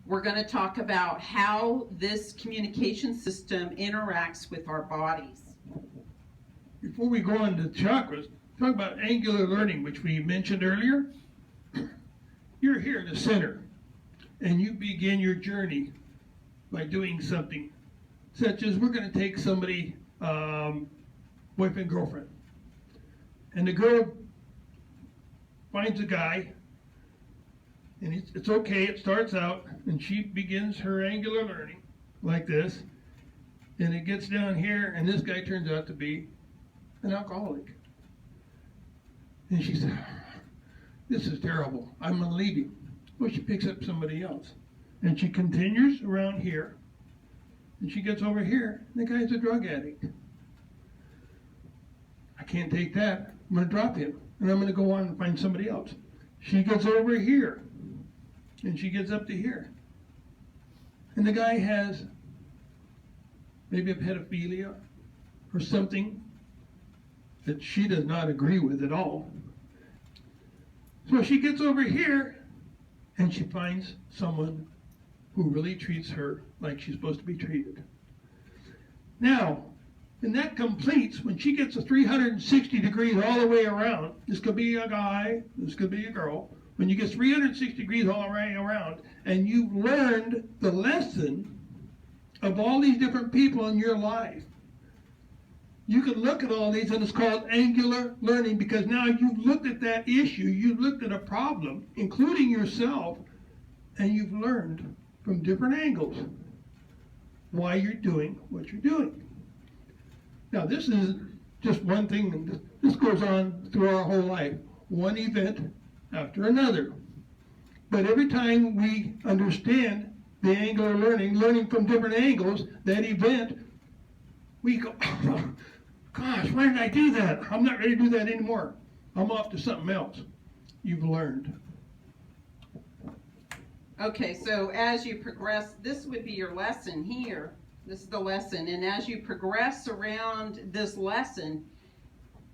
We're going to talk about how this communication system interacts with our bodies. Before we go on to chakras, talk about angular learning, which we mentioned earlier. You're here in the center, and you begin your journey by doing something, such as we're going to take somebody, boyfriend, girlfriend, and the girl finds a guy, and it's okay, it starts out, and she begins her angular learning like this, and it gets down here, and this guy turns out to be an alcoholic. And she said, this is terrible, I'm going to leave you. Well, she picks up somebody else, and she continues around here, and she gets over here, and the guy's a drug addict. I can't take that, I'm going to drop him, and I'm going to go on and find somebody else. She gets over here, and she gets up to here. And the guy has maybe a pedophilia or something that she does not agree with at all. So she gets over here, and she finds someone who really treats her like she's supposed to be treated. Now, and that completes when she gets a 360 degrees all the way around. This could be a guy, this could be a girl. When you get 360 degrees all the way around, and you've learned the lesson of all these different people in your life, you can look at all these, and it's called angular learning, because now you've looked at that issue, you've looked at a problem, including yourself, and you've learned from different angles why you're doing what you're doing. Now, this is just one thing, and this goes on through our whole life, one event after another. But every time we understand the angular learning, learning from different angles, that event, we go, oh, gosh, why did I do that? I'm not ready to do that anymore. I'm off to something else. You've learned. Okay, so as you progress, this would be your lesson here. This is the lesson, and as you progress around this lesson,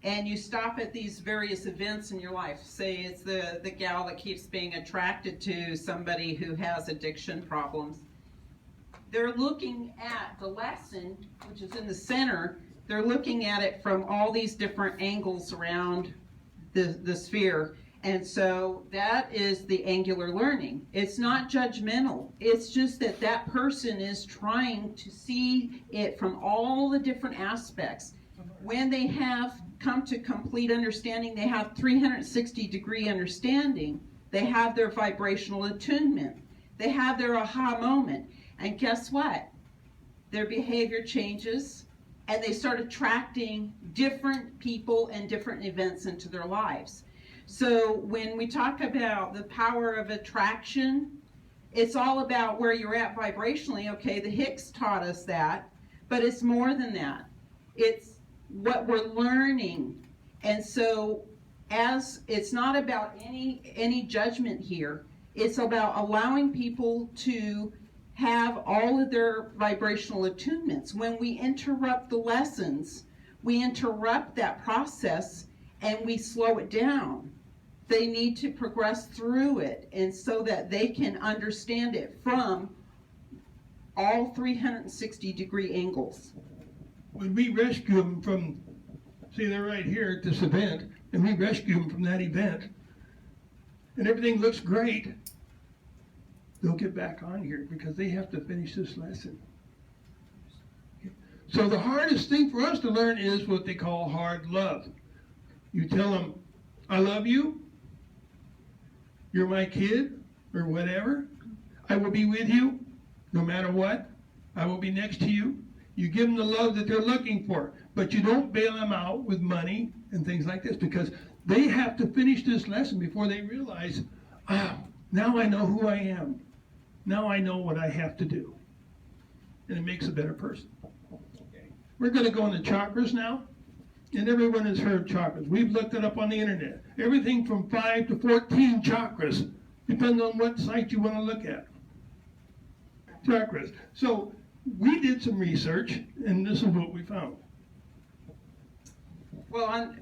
and you stop at these various events in your life, say it's the gal that keeps being attracted to somebody who has addiction problems, they're looking at the lesson, which is in the center, they're looking at it from all these different angles around the sphere. And so that is the angular learning. It's not judgmental. It's just that that person is trying to see it from all the different aspects. When they have come to complete understanding, they have 360-degree understanding. They have their vibrational attunement. They have their aha moment. And guess what? Their behavior changes, and they start attracting different people and different events into their lives. So when we talk about the power of attraction, it's all about where you're at vibrationally. Okay, the Higgs taught us that, but it's more than that. It's what we're learning. And so as it's not about any judgment here, it's about allowing people to have all of their vibrational attunements. When we interrupt the lessons, we interrupt that process and we slow it down. They need to progress through it, and so that they can understand it from all 360-degree angles. When we rescue them from, see, they're right here at this event, and we rescue them from that event, and everything looks great, they'll get back on here because they have to finish this lesson. So the hardest thing for us to learn is what they call hard love. You tell them, I love you, you're my kid, or whatever. I will be with you no matter what. I will be next to you. You give them the love that they're looking for, but you don't bail them out with money and things like this, because they have to finish this lesson before they realize, now I know who I am. Now I know what I have to do. And it makes a better person. Okay. We're going to go into chakras now. And everyone has heard chakras. We've looked it up on the internet. Everything from 5 to 14 chakras, depending on what site you want to look at. Chakras. So we did some research, and this is what we found. Well,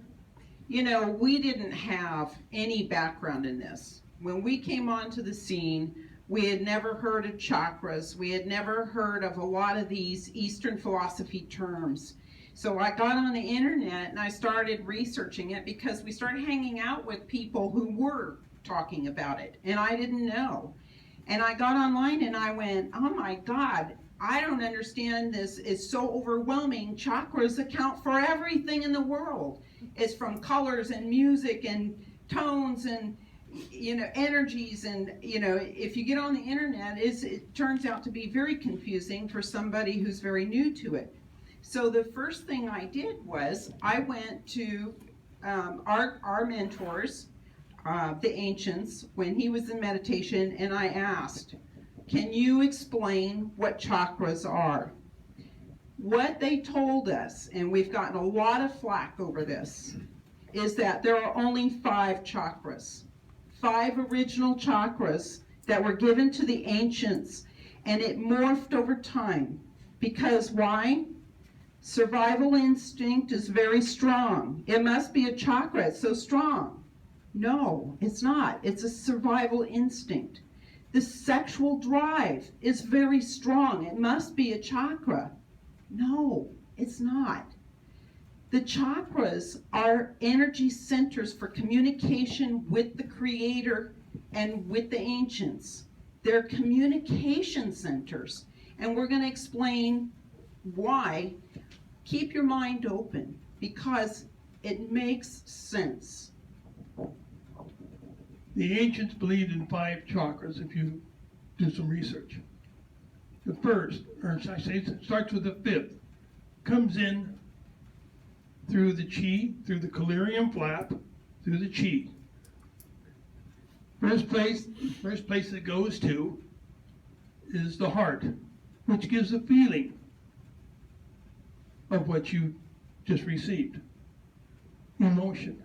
we didn't have any background in this. When we came onto the scene, We had never heard of chakras. We had never heard of a lot of these Eastern philosophy terms. So I got on the internet and I started researching it because we started hanging out with people who were talking about it, and I didn't know. And I got online and I went, oh my God, I don't understand this. It's so overwhelming. Chakras account for everything in the world. It's from colors and music and tones and energies, and if you get on the internet, it turns out to be very confusing for somebody who's very new to it. So the first thing I did was I went to our mentors, the ancients, when he was in meditation, and I asked, can you explain what chakras are? What they told us, and we've gotten a lot of flack over this, is that there are only 5 chakras. 5 original chakras that were given to the ancients, and it morphed over time. Because why? Survival instinct is very strong. It must be a chakra, it's so strong. No, it's not. It's a survival instinct. The sexual drive is very strong. It must be a chakra. No, it's not. The chakras are energy centers for communication with the Creator and with the ancients. They're communication centers. And we're going to explain why. Keep your mind open because it makes sense. The ancients believed in 5 chakras if you do some research. The first, or should I say, it starts with the 5th, comes in through the chi, through the collyrium flap, through the chi. First place it goes to is the heart, which gives a feeling of what you just received. Emotion.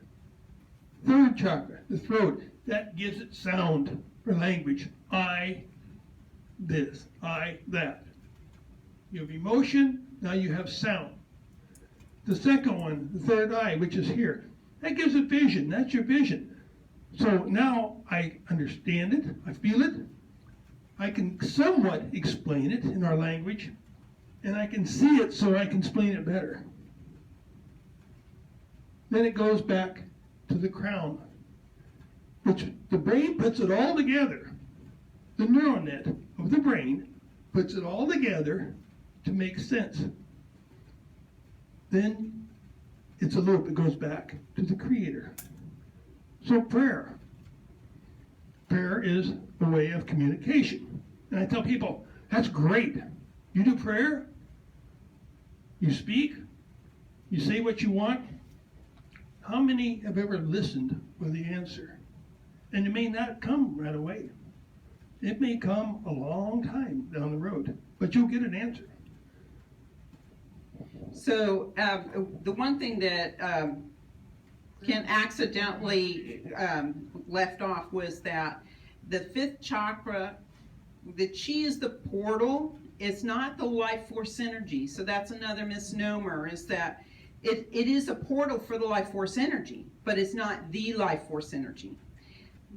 3rd chakra, the throat, that gives it sound or language. I, this, I, that. You have emotion, now you have sound. The second one, the 3rd eye, which is here, that gives it vision. That's your vision. So now I understand it, I feel it, I can somewhat explain it in our language, and I can see it so I can explain it better. Then it goes back to the crown, which the brain puts it all together. The neural net of the brain puts it all together to make sense. Then it's a loop. It goes back to the Creator. So prayer. Prayer is a way of communication. And I tell people, that's great. You do prayer, you speak, you say what you want. How many have ever listened for the answer? And it may not come right away. It may come a long time down the road, but you'll get an answer. So the one thing that Ken accidentally left off was that the 5th chakra, the chi is the portal. It's not the life force energy. So that's another misnomer, is that it is a portal for the life force energy, but it's not the life force energy.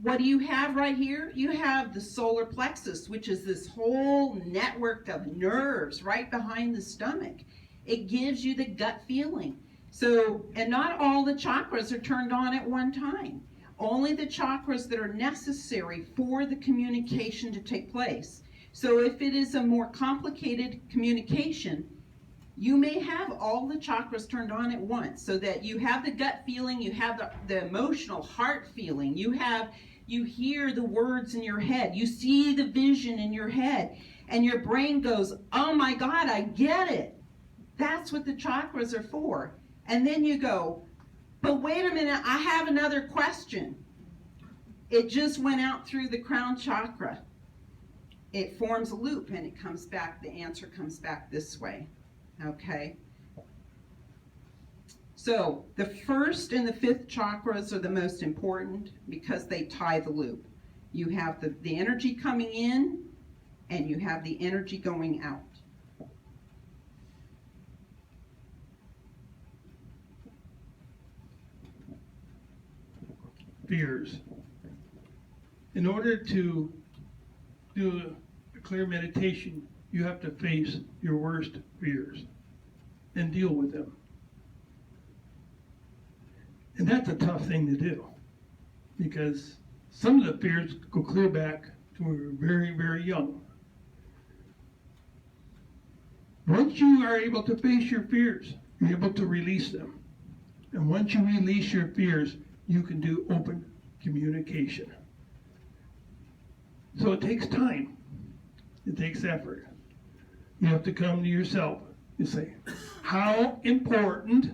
What do you have right here? You have the solar plexus, which is this whole network of nerves right behind the stomach. It gives you the gut feeling. So, and not all the chakras are turned on at one time. Only the chakras that are necessary for the communication to take place. So if it is a more complicated communication, you may have all the chakras turned on at once, so that you have the gut feeling, you have the emotional heart feeling, you hear the words in your head, you see the vision in your head, and your brain goes, oh my God, I get it. That's what the chakras are for. And then you go, but wait a minute, I have another question. It just went out through the crown chakra. It forms a loop and it comes back, the answer comes back this way. Okay? So the 1st and the 5th chakras are the most important because they tie the loop. You have the energy coming in and you have the energy going out. Fears. In order to do a clear meditation, you have to face your worst fears and deal with them. And that's a tough thing to do, because some of the fears go clear back to when we were very, very young. Once you are able to face your fears, you're able to release them. And once you release your fears, you can do open communication. So it takes time. It takes effort. You have to come to yourself and say, how important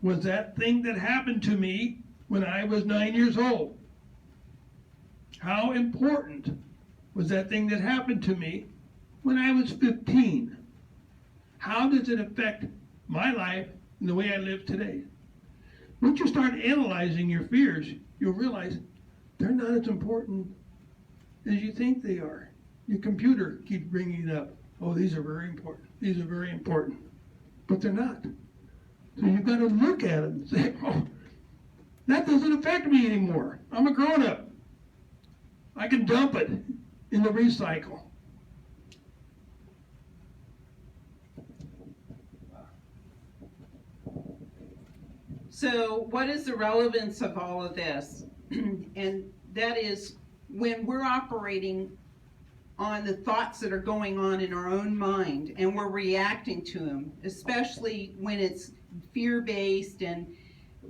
was that thing that happened to me when I was 9 years old? How important was that thing that happened to me when I was 15? How does it affect my life and the way I live today? Once you start analyzing your fears, you'll realize they're not as important as you think they are. Your computer keeps bringing it up. Oh, these are very important. These are very important. But they're not. So you've got to look at them and say, oh, that doesn't affect me anymore. I'm a grown-up. I can dump it in the recycle. So what is the relevance of all of this? And that is when we're operating on the thoughts that are going on in our own mind and we're reacting to them, especially when it's fear-based and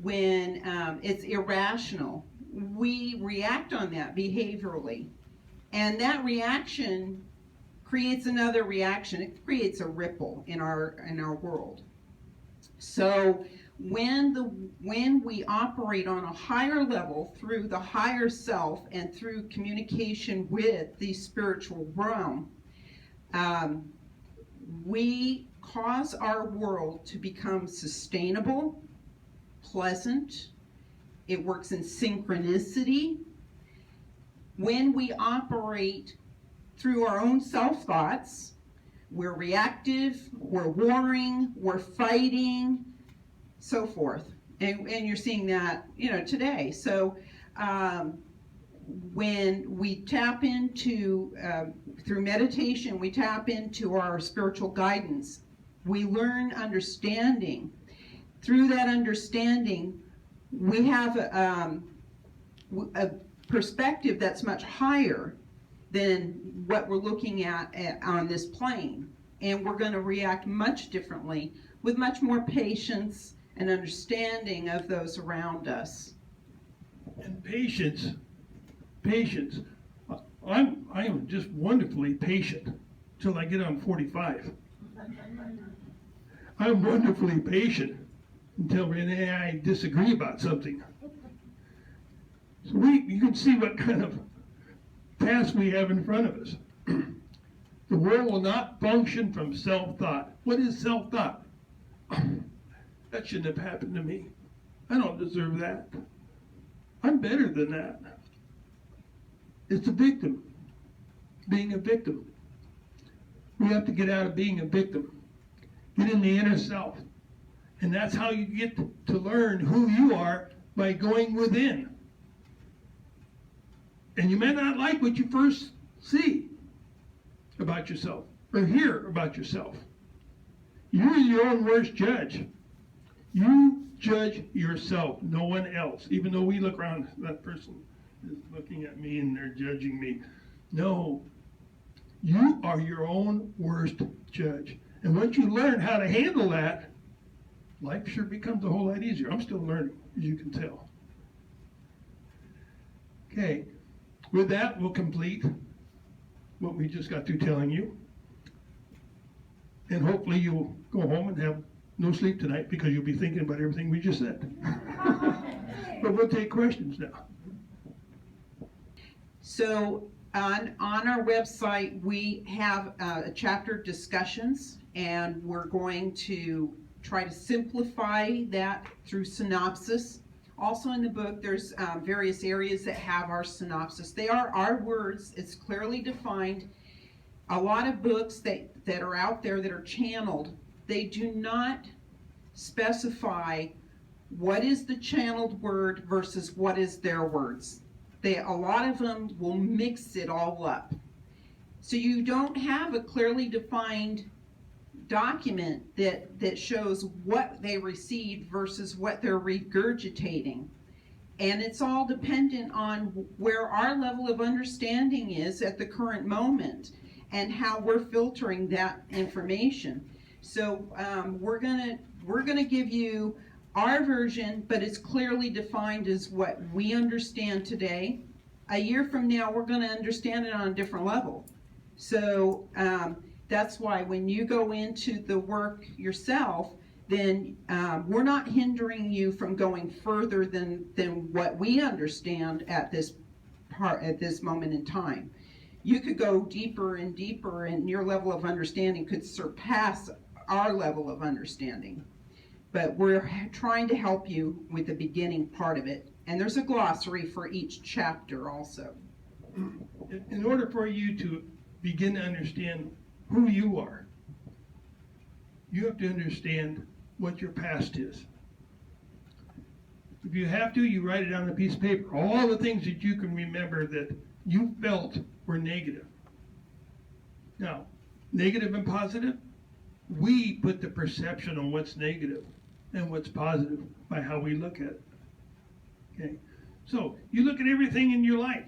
when it's irrational, we react on that behaviorally. And that reaction creates another reaction. It creates a ripple in our world. So when we operate on a higher level through the higher self and through communication with the spiritual realm, we cause our world to become sustainable, pleasant. It works in synchronicity. When we operate through our own self-thoughts, we're reactive, we're warring, we're fighting, so forth. And you're seeing that, today. So when we tap into, through meditation, we tap into our spiritual guidance. We learn understanding. Through that understanding, we have a perspective that's much higher than what we're looking at on this plane. And we're going to react much differently with much more patience and understanding of those around us. And patience. I am just wonderfully patient till I get on 45. I'm wonderfully patient until Renee and I disagree about something. So you can see what kind of task we have in front of us. The world will not function from self-thought. What is self-thought? That shouldn't have happened to me. I don't deserve that. I'm better than that. It's a victim. Being a victim. We have to get out of being a victim. Get in the inner self. And that's how you get to learn who you are, by going within. And you may not like what you first see about yourself or hear about yourself. You're your own worst judge. You judge yourself, no one else. Even though we look around, that person is looking at me and they're judging me. No, you are your own worst judge. And once you learn how to handle that, life sure becomes a whole lot easier. I'm still learning, as you can tell. Okay, with that, we'll complete what we just got through telling you. And hopefully you'll go home and have no sleep tonight, because you'll be thinking about everything we just said. But we'll take questions now. So on our website, we have chapter discussions, and we're going to try to simplify that through synopsis. Also in the book, there's various areas that have our synopsis. They are our words. It's clearly defined. A lot of books that are out there that are channeled, they do not specify what is the channeled word versus what is their words. A lot of them will mix it all up. So you don't have a clearly defined document that shows what they received versus what they're regurgitating. And it's all dependent on where our level of understanding is at the current moment and how we're filtering that information. So we're gonna give you our version, but it's clearly defined as what we understand today. A year from now, we're gonna understand it on a different level. So that's why when you go into the work yourself, then we're not hindering you from going further than what we understand at this moment in time. You could go deeper and deeper, and your level of understanding could surpass our level of understanding. But we're trying to help you with the beginning part of it, and there's a glossary for each chapter also. In order for you to begin to understand who you are, you have to understand what your past is. If you have to, you write it on a piece of paper. All the things that you can remember that you felt were negative. Now, negative and positive, we put the perception on what's negative and what's positive by how we look at it. Okay? So, you look at everything in your life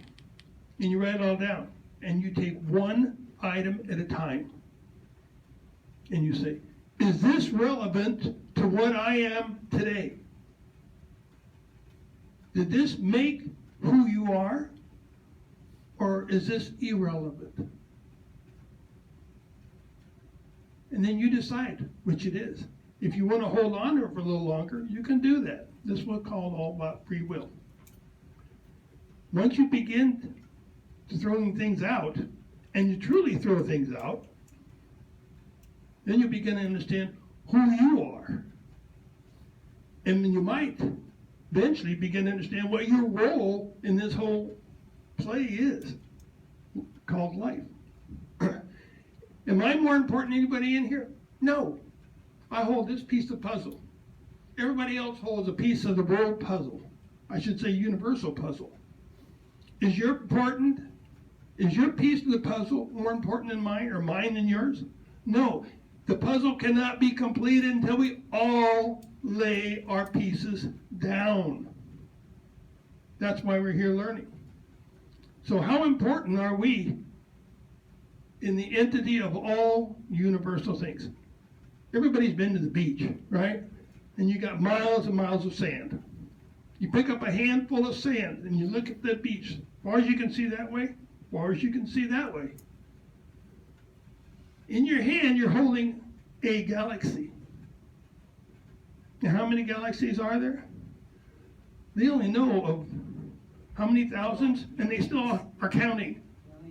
and you write it all down and you take one item at a time and you say, is this relevant to what I am today? Did this make who you are, or is this irrelevant? And then you decide which it is. If you want to hold on to it for a little longer, you can do that. This is what's called all about free will. Once you begin throwing things out, and you truly throw things out, then you begin to understand who you are. And then you might eventually begin to understand what your role in this whole play is, called life. Am I more important than anybody in here? No. I hold this piece of puzzle. Everybody else holds a piece of the world puzzle. I should say universal puzzle. Is your piece of the puzzle more important than mine, or mine than yours? No. The puzzle cannot be completed until we all lay our pieces down. That's why we're here learning. So how important are we in the entity of all universal things? Everybody's been to the beach, right? And you got miles and miles of sand. You pick up a handful of sand and you look at the beach. As far as you can see that way, as far as you can see that way. In your hand, you're holding a galaxy. Now, how many galaxies are there? They only know of how many thousands, and they still are counting.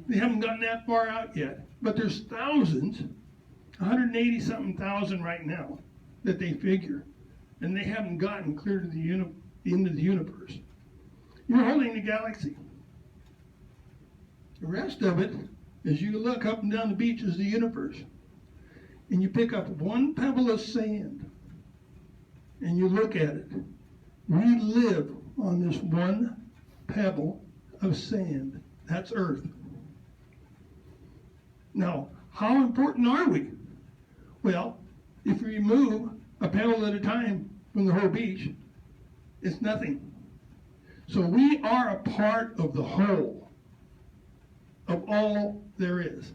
They haven't gotten that far out yet. But there's thousands, 180-something thousand right now, that they figure. And they haven't gotten clear to the end of the universe. You're holding the galaxy. The rest of it, as you look up and down the beach, is the universe. And you pick up one pebble of sand, and you look at it. We live on this one pebble of sand. That's Earth. Now, how important are we? Well, if we remove a pebble at a time from the whole beach, it's nothing. So we are a part of the whole, of all there is.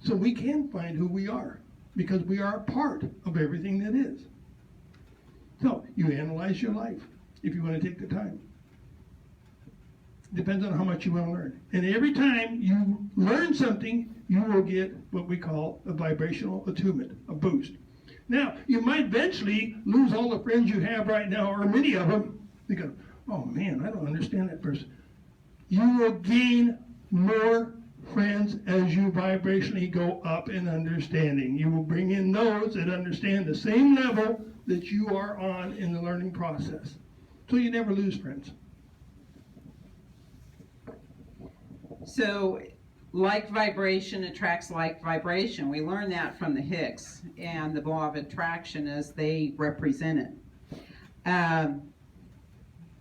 So we can find who we are, because we are a part of everything that is. So you analyze your life if you want to take the time. Depends on how much you want to learn. And every time you learn something, you will get what we call a vibrational attunement, a boost. Now, you might eventually lose all the friends you have right now, or many of them, because, oh man, I don't understand that person. You will gain more friends as you vibrationally go up in understanding. You will bring in those that understand the same level that you are on in the learning process. So you never lose friends. So, like vibration attracts like vibration. We learn that from the Higgs and the law of attraction as they represent it.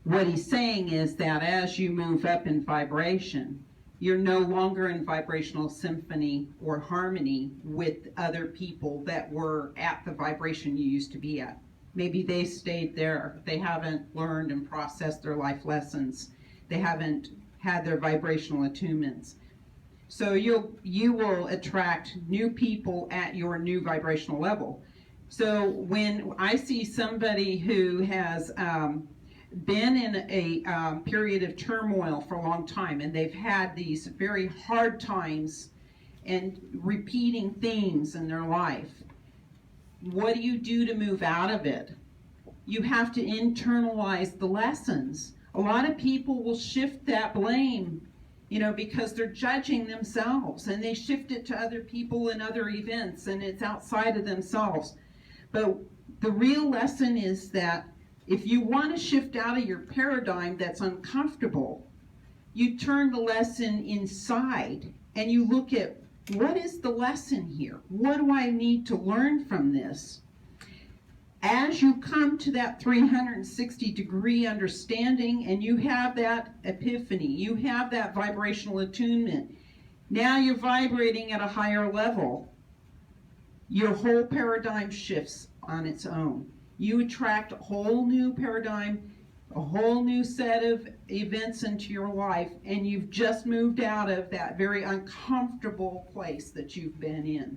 What he's saying is that as you move up in vibration, You're no longer in vibrational symphony or harmony with other people that were at the vibration you used to be at. Maybe they stayed there. They haven't learned and processed their life lessons. They haven't had their vibrational attunements. So you will attract new people at your new vibrational level. So when I see somebody who has been in a period of turmoil for a long time, and they've had these very hard times and repeating themes in their life, what do you do to move out of it? You have to internalize the lessons. A lot of people will shift that blame, because they're judging themselves, and they shift it to other people and other events, and it's outside of themselves. But the real lesson is that if you want to shift out of your paradigm that's uncomfortable, you turn the lesson inside and you look at, what is the lesson here? What do I need to learn from this? As you come to that 360-degree understanding and you have that epiphany, you have that vibrational attunement, now you're vibrating at a higher level. Your whole paradigm shifts on its own. You attract a whole new paradigm, a whole new set of events into your life, and you've just moved out of that very uncomfortable place that you've been in.